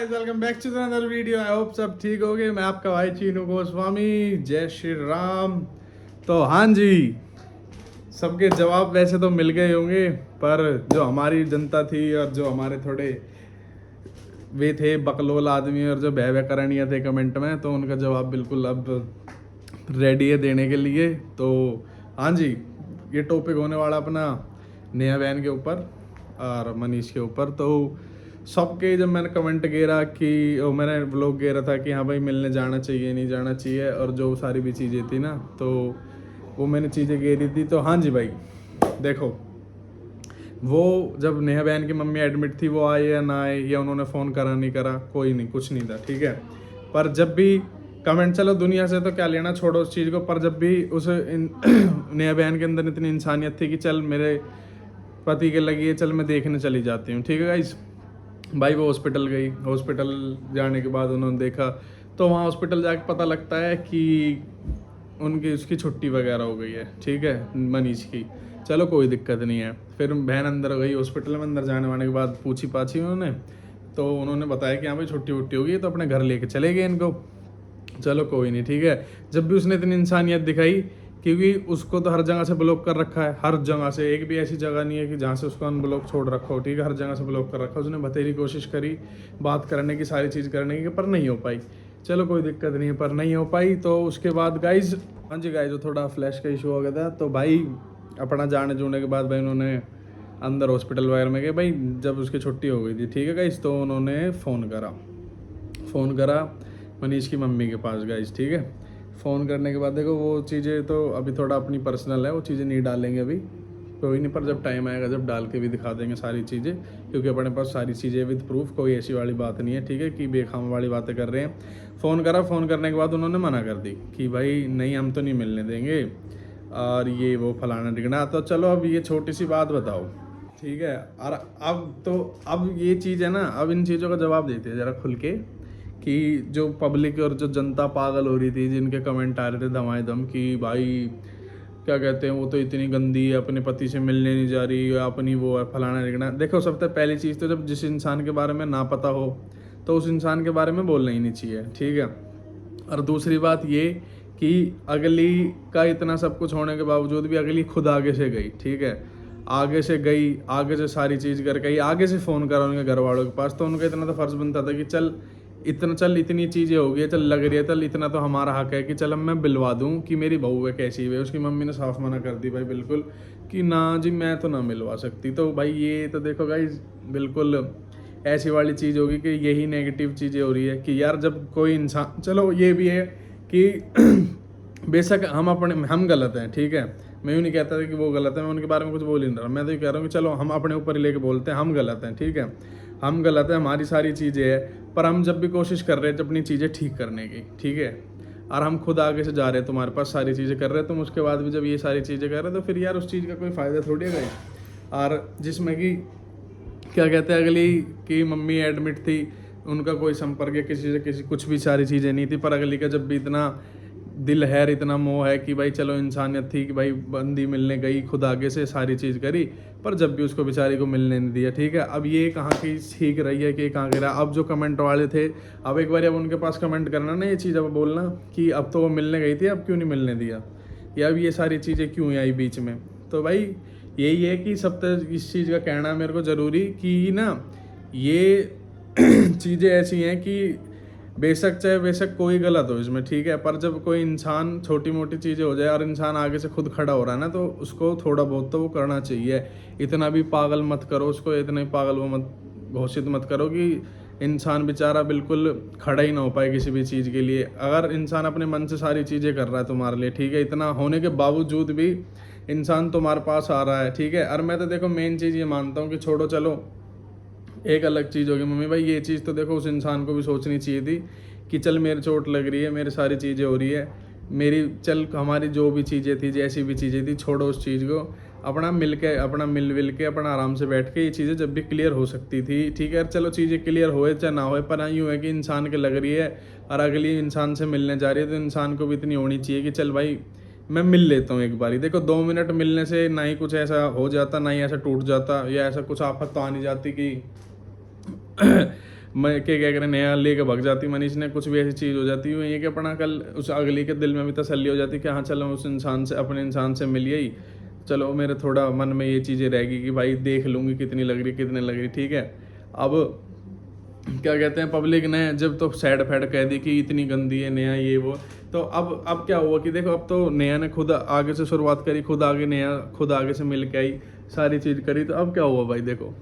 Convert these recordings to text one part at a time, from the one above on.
Guys welcome back to another video. I hope सब ठीक हो गए। मैं आपका भाई चीनू गोस्वामी। जय श्री राम। तो हाँ जी, सबके जवाब वैसे तो मिल गए होंगे, पर जो हमारी जनता थी और जो हमारे थोड़े वे थे बकलोल आदमी और जो बह बह करणीय थे कमेंट में, तो उनका जवाब बिल्कुल अब रेडी है देने के लिए। तो हाँ जी, ये टॉपिक होने वाला अपना नेहा बहन के ऊपर और मनीष के ऊपर। तो सबके जब मैंने कमेंट गेरा कि मैंने व्लॉग गेरा था कि हाँ भाई मिलने जाना चाहिए नहीं जाना चाहिए, और जो सारी भी चीज़ें थी ना, तो वो मैंने चीज़ें गेरी थी। तो हाँ जी भाई, देखो, वो जब नेहा बहन की मम्मी एडमिट थी, वो आए या ना आए, या उन्होंने फ़ोन करा नहीं करा, कोई नहीं, कुछ नहीं था, ठीक है। पर जब भी कमेंट, चलो दुनिया से तो क्या लेना, छोड़ो उस चीज़ को, पर जब भी उस नेहा बहन के अंदर इतनी इंसानियत थी कि चल मेरे पति के लगी है, चल मैं देखने चली जाती हूँ, ठीक है गाइस। भाई वो हॉस्पिटल गई, हॉस्पिटल जाने के बाद उन्होंने देखा, तो वहाँ हॉस्पिटल जाके पता लगता है कि उनकी उसकी छुट्टी वगैरह हो गई है, ठीक है, मनीष की। चलो कोई दिक्कत नहीं है। फिर बहन अंदर गई हॉस्पिटल में, अंदर जाने वाने के बाद पूछी पाछी उन्होंने, तो उन्होंने बताया कि हाँ भाई छुट्टी वुट्टी होगी, तो अपने घर लेके चले गए इनको। चलो कोई नहीं, ठीक है। जब भी उसने इतनी इंसानियत दिखाई, क्योंकि उसको तो हर जगह से ब्लॉक कर रखा है, हर जगह से, एक भी ऐसी जगह नहीं है कि जहाँ से उसको अनब्लॉक छोड़ रखा हो, ठीक है, हर जगह से ब्लॉक कर रखा है। उसने बतेरी कोशिश करी बात करने की, सारी चीज़ करने की, पर नहीं हो पाई। चलो कोई दिक्कत नहीं है, पर नहीं हो पाई। तो उसके बाद गाइज, हाँ जी गाइज, वो थोड़ा फ्लैश का इशू हो गया था, तो भाई अपना जाने जुड़ने के बाद भाई उन्होंने अंदर हॉस्पिटल वगैरह में गए भाई, जब उसकी छुट्टी हो गई थी, ठीक है गाइज, तो उन्होंने फ़ोन करा मनीष की मम्मी के पास गाइज, ठीक है। फ़ोन करने के बाद देखो, वो चीज़ें तो अभी थोड़ा अपनी पर्सनल है, वो चीज़ें नहीं डालेंगे अभी, कोई नहीं, पर जब टाइम आएगा जब डाल के भी दिखा देंगे सारी चीज़ें, क्योंकि अपने पास सारी चीज़ें विद प्रूफ, कोई ऐसी वाली बात नहीं है, ठीक है, कि बेखाम वाली बातें कर रहे हैं। फ़ोन करा, फ़ोन करने के बाद उन्होंने मना कर दी कि भाई नहीं, हम तो नहीं मिलने देंगे, और ये वो फलाना ढिगना। तो चलो अब ये छोटी सी बात बताओ, ठीक है। और अब ये चीज़ है ना, अब इन चीज़ों का जवाब देते हैं ज़रा खुल के, कि जो पब्लिक और जो जनता पागल हो रही थी, जिनके कमेंट आ रहे थे धमाधम कि भाई क्या कहते हैं, वो तो इतनी गंदी है, अपने पति से मिलने नहीं जा रही, या अपनी वो है फलाना ढिगना। देखो, सबसे पहली चीज़ तो जब जिस इंसान के बारे में ना पता हो, तो उस इंसान के बारे में बोलना ही नहीं चाहिए, ठीक है। और दूसरी बात ये कि अगली का इतना सब कुछ होने के बावजूद भी अगली खुद आगे से गई, ठीक है, आगे से गई, आगे से सारी चीज़ कर गई, आगे से फ़ोन करा उनके घर वालों के पास, तो उनका इतना तो फ़र्ज़ बनता था कि चल इतनी चीज़ें हो गई, चल लग रही है, चल इतना तो हमारा हक है कि चल मैं बिलवा दूँ कि मेरी बहू है कैसी है। उसकी मम्मी ने साफ मना कर दी भाई, बिल्कुल, कि ना जी मैं तो ना मिलवा सकती। तो भाई ये तो देखो गाइस, बिल्कुल ऐसी वाली चीज़ होगी कि यही नेगेटिव चीज़ें हो रही है कि यार जब कोई इंसान, चलो ये भी है कि बेशक हम गलत हैं, ठीक है, मैं यूँ नहीं कहता था कि वो गलत है, मैं उनके बारे में कुछ बोल ही नहीं रहा, मैं तो ये कह रहा हूँ कि चलो हम अपने ऊपर ही लेके बोलते हैं, हम गलत हैं, ठीक है, हम गलत हैं, हमारी सारी चीज़ें हैं, पर हम जब भी कोशिश कर रहे हैं अपनी चीज़ें ठीक करने की, ठीक है, और हम खुद आगे से जा रहे हैं, तुम्हारे पास सारी चीज़ें कर रहे हैं, तुम उसके बाद भी जब ये सारी चीज़ें कर रहे हैं, तो फिर यार उस चीज़ का कोई फ़ायदा थोड़ी है। और जिसमें कि क्या कहते हैं, अगली की मम्मी एडमिट थी, उनका कोई संपर्क या किसी से किसी कुछ भी सारी चीज़ें नहीं थी, पर अगली का जब भी इतना दिल है, इतना मोह है कि भाई चलो इंसानियत थी कि भाई बंदी मिलने गई, खुद आगे से सारी चीज़ करी, पर जब भी उसको बेचारी को मिलने नहीं दिया, ठीक है। अब ये कहाँ की सीख रही है कि कहाँ गिरा। अब जो कमेंट वाले थे, अब एक बार अब उनके पास कमेंट करना ना, ये चीज़ अब बोलना कि अब तो वो मिलने गई थी, अब क्यों नहीं मिलने दिया, या अब ये सारी चीज़ें क्यों आई बीच में। तो भाई यही है कि सब तक इस चीज़ का कहना मेरे को ज़रूरी कि ना, ये चीज़ें ऐसी हैं कि बेशक कोई गलत हो इसमें, ठीक है, पर जब कोई इंसान छोटी मोटी चीज़ें हो जाए और इंसान आगे से खुद खड़ा हो रहा है ना, तो उसको थोड़ा बहुत तो वो करना चाहिए। इतना भी पागल मत करो उसको, इतना ही पागल वो मत घोषित मत करो कि इंसान बेचारा बिल्कुल खड़ा ही ना हो पाए किसी भी चीज़ के लिए। अगर इंसान अपने मन से सारी चीज़ें कर रहा है तुम्हारे लिए, ठीक है, इतना होने के बावजूद भी इंसान तुम्हारे पास आ रहा है, ठीक है। और मैं तो देखो मेन चीज़ ये मानता हूँ कि छोड़ो, चलो एक अलग चीज़ होगी मम्मी भाई, ये चीज़ तो देखो उस इंसान को भी सोचनी चाहिए थी कि चल मेरे चोट लग रही है, मेरे सारी चीज़ें हो रही है, मेरी चल हमारी जो भी चीज़ें थी, जैसी भी चीज़ें थी, छोड़ो उस चीज़ को, अपना मिल के अपना आराम से बैठ के ये चीज़ें जब भी क्लियर हो सकती थी, ठीक है। चलो चीज़ें क्लियर होए चाहे ना होए, पर यूँ है कि इंसान के लग रही है और अगली इंसान से मिलने जा रही है, तो इंसान को भी इतनी होनी चाहिए कि चल भाई मैं मिल लेता हूँ एक बारी। देखो 2 मिनट मिलने से ना ही कुछ ऐसा हो जाता, ना ही ऐसा टूट जाता, या ऐसा कुछ आफत तो आ नहीं जाती कि मैं क्या कह रहे नया लेके भग जाती मनीष ने, कुछ भी ऐसी चीज़ हो जाती है ये कि अपना कल उस अगली के दिल में भी तसल्ली हो जाती कि हाँ चलो उस इंसान से, अपने इंसान से मिल गई, चलो मेरे थोड़ा मन में ये चीज़ें रहेगी कि भाई देख लूँगी कितनी लग रही कितनी लग रही, ठीक है। अब क्या कहते हैं पब्लिक ने जब तो सैड फैड कह दी कि इतनी गंदी है नेहा ये वो, तो अब क्या हुआ कि देखो अब तो नेहा ने खुद आगे से शुरुआत करी, खुद आगे नेहा खुद आगे से मिल के आई, सारी चीज़ करी, तो अब क्या हुआ भाई देखो।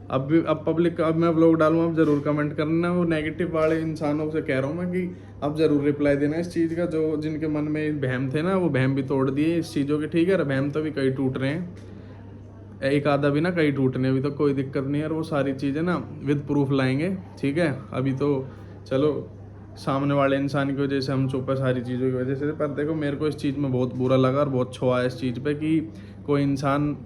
अब भी अब पब्लिक अब मैं व्लॉग डालूंगा, अब जरूर कमेंट करना, वो नेगेटिव वाले इंसानों से कह रहा हूँ मैं कि अब जरूर रिप्लाई देना इस चीज़ का, जो जिनके मन में वहम थे ना वो वहम भी तोड़ दिए इस चीज़ों के, ठीक है। वहम तो भी कई टूट रहे हैं, एक आधा भी ना कई टूटने, अभी तो कोई दिक्कत नहीं है, और वो सारी चीज़ें ना विद प्रूफ लाएंगे, ठीक है। अभी तो चलो सामने वाले इंसान की वजह से हम चुप है सारी चीज़ों की वजह से, पर देखो मेरे को इस चीज़ में बहुत बुरा लगा और बहुत छुआ है इस चीज़ पे कि कोई इंसान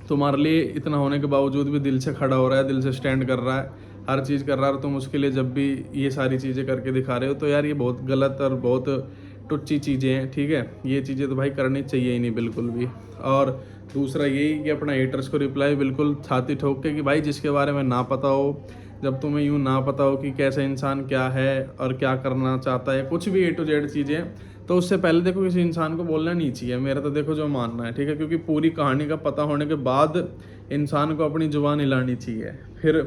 तुम्हारे लिए इतना होने के बावजूद भी दिल से खड़ा हो रहा है, दिल से स्टैंड कर रहा है, हर चीज़ कर रहा है, और तुम उसके लिए जब भी ये सारी चीज़ें करके दिखा रहे हो तो यार ये बहुत गलत और बहुत टुच्ची चीज़ें हैं, ठीक है। ये चीज़ें तो भाई करनी चाहिए ही नहीं बिल्कुल भी। और दूसरा यही कि अपना हेटर्स को रिप्लाई बिल्कुल छाती ठोक के कि भाई जिसके बारे में ना पता हो, जब तुम्हें यूँ ना पता हो कि कैसा इंसान क्या है और क्या करना चाहता है, कुछ भी A to Z चीज़ें, तो उससे पहले देखो किसी इंसान को बोलना नहीं चाहिए, मेरा तो देखो जो मानना है, ठीक है। क्योंकि पूरी कहानी का पता होने के बाद इंसान को अपनी जुबान हिलानी चाहिए। फिर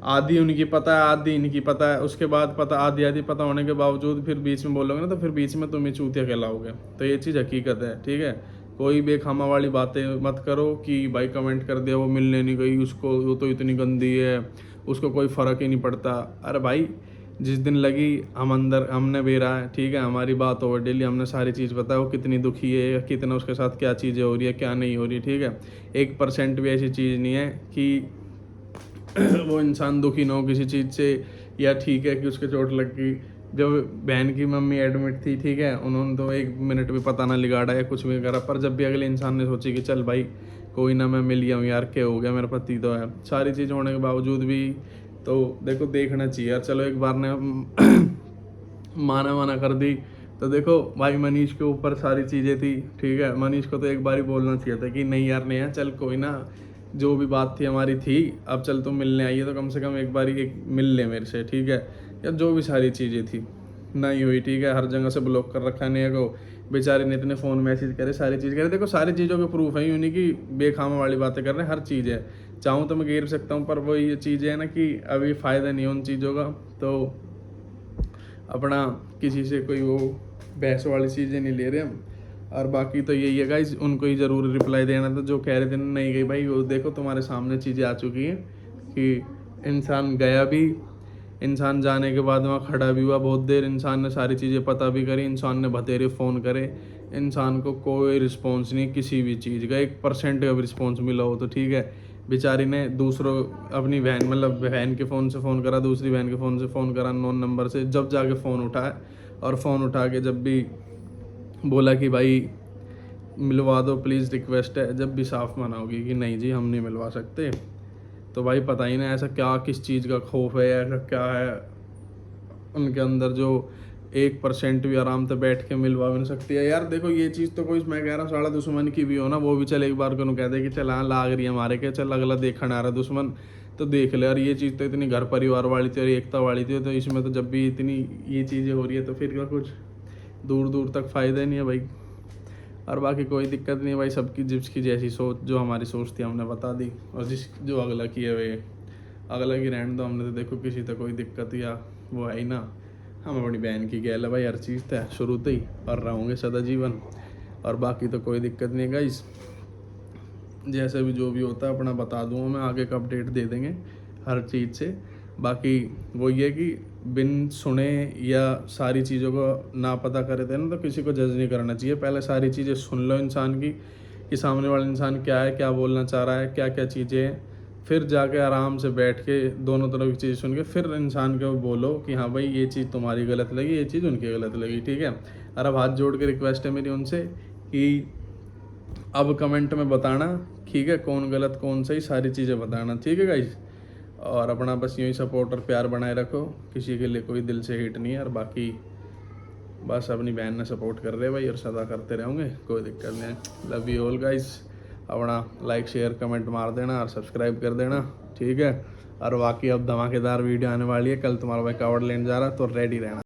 आधी उनकी पता है आधी इनकी पता है, उसके बाद पता आधी आधी पता होने के बावजूद फिर बीच में बोलोगे ना तो फिर बीच में तुम ही चूतिया कहलाओगे, तो ये चीज़ हकीकत है, ठीक है। कोई बेखामा वाली बातें मत करो कि भाई कमेंट कर दिया वो मिलने नहीं गई उसको, वो तो इतनी गंदी है, उसको कोई फ़र्क ही नहीं पड़ता। अरे भाई जिस दिन लगी हम अंदर हमने बेरा है, ठीक है, हमारी बात ओवर डेली, हमने सारी चीज़ पता है वो कितनी दुखी है या कितना उसके साथ क्या चीज़ें हो रही है क्या नहीं हो रही, ठीक है। 1% भी ऐसी चीज़ नहीं है कि वो इंसान दुखी ना हो किसी चीज़ से, या ठीक है कि उसके चोट लग गई। जब बहन की मम्मी एडमिट थी, ठीक है, उन्होंने तो 1 मिनट भी पता ना लिगाड़ा या कुछ भी करा, पर जब भी अगले इंसान ने सोची कि चल भाई कोई ना मैं मिल गया हूँ यार, क्या हो गया, मेरा पति तो है, सारी चीज़ होने के बावजूद भी तो देखो देखना चाहिए यार। चलो एक बार ने माना कर दी, तो देखो भाई मनीष के ऊपर सारी चीज़ें थी, ठीक है। मनीष को तो एक बार ही बोलना चाहिए था कि नहीं यार नहीं है, चल कोई ना, जो भी बात थी हमारी थी, अब चल तुम मिलने आई है तो कम से कम एक बार एक मिल ले मेरे से, ठीक है। या जो भी सारी चीज़ें थी नहीं हुई, ठीक है, हर जगह से ब्लॉक कर रखा नहीं को, बेचारे ने इतने फ़ोन मैसेज करे सारी चीज़ करे, देखो सारी चीज़ों के प्रूफ है, यूँ नहीं कि बेखामा वाली बातें कर रहे हैं, हर चीज़ है, चाहूँ तो मैं गिर सकता हूँ, पर वो ये चीज़ें है ना कि अभी फ़ायदा नहीं है उन चीज़ों का, तो अपना किसी से कोई वो बहस वाली चीज़ें नहीं ले रहे हम। और बाकी तो यही है गाइस, उनको ही ज़रूर रिप्लाई देना था जो कह रहे थे नहीं गई भाई, वो देखो तुम्हारे सामने चीज़ें आ चुकी हैं कि इंसान गया भी, इंसान जाने के बाद वहाँ खड़ा भी हुआ बहुत देर, इंसान ने सारी चीज़ें पता भी करी, इंसान ने बतेरे फ़ोन करे, इंसान को कोई रिस्पॉन्स नहीं किसी भी चीज़ का, 1% का भी रिस्पॉन्स मिला हो तो ठीक है। बेचारी ने दूसरों अपनी बहन मतलब बहन के फ़ोन से फ़ोन करा, दूसरी बहन के फ़ोन से फ़ोन करा, नॉन नंबर से, जब जाके फ़ोन उठाया, और फ़ोन उठा के जब भी बोला कि भाई मिलवा दो प्लीज़ रिक्वेस्ट है, जब भी साफ मना होगी कि नहीं जी हम नहीं मिलवा सकते, तो भाई पता ही ना ऐसा क्या किस चीज़ का खौफ है, ऐसा क्या है उनके अंदर जो 1% भी आराम से बैठ के मिलवा भी नहीं सकती है यार। देखो ये चीज़ तो कोई मैं कह रहा हूँ साला दुश्मन की भी हो ना, वो भी चल एक बार को कह दे कि चल हाँ लाग रही है हमारे के, चल अगला देखने आ रहा दुश्मन तो देख ले, और ये चीज़ तो इतनी घर परिवार वाली थी और एकता वाली थी, तो इसमें तो जब भी इतनी ये चीज़ें हो रही है तो फिर क्या कुछ दूर दूर तक फ़ायदा ही नहीं है भाई। और बाकी कोई दिक्कत नहीं है भाई, सबकी जिसकी जैसी सोच, जो हमारी सोच थी हमने बता दी, और जो अगला की है वे अगला की रहने दो, हमने तो देखो किसी तक कोई दिक्कत या वो है ही ना, हम अपनी बहन की गैल है भाई, हर चीज़ तो शुरू से ही और रहूँगे सदा जीवन, और बाकी तो कोई दिक्कत नहीं है गाइस। जैसे भी जो भी होता है अपना बता दूँगा मैं, आगे का अपडेट दे देंगे हर चीज़ से। बाकी वो ये कि बिन सुने या सारी चीज़ों को ना पता करे थे ना तो किसी को जज नहीं करना चाहिए, पहले सारी चीज़ें सुन लो इंसान की कि सामने वाला इंसान क्या है, क्या बोलना चाह रहा है, क्या क्या चीज़ें हैं, फिर जाके आराम से बैठ के दोनों तरफ की चीज़ सुन के फिर इंसान को बोलो कि हाँ भाई ये चीज़ तुम्हारी गलत लगी, ये चीज़ उनकी गलत लगी, ठीक है। और अब हाथ जोड़ के रिक्वेस्ट है मेरी उनसे कि अब कमेंट में बताना, ठीक है, कौन गलत कौन सही सारी चीज़ें बताना, ठीक है गाइस। और अपना बस यूँ ही सपोर्ट और प्यार बनाए रखो, किसी के लिए कोई दिल से हिट नहीं है, और बाकी बस अपनी बहन ने सपोर्ट कर रहे भाई और सदा करते रहेंगे, कोई दिक्कत नहीं है। लव यू ऑल गाइस, अपना लाइक शेयर कमेंट मार देना और सब्सक्राइब कर देना, ठीक है। और बाकी अब धमाकेदार वीडियो आने वाली है। कल तुम्हारा भाई कावड़ लेने जा रहा है, तो रेडी रहना।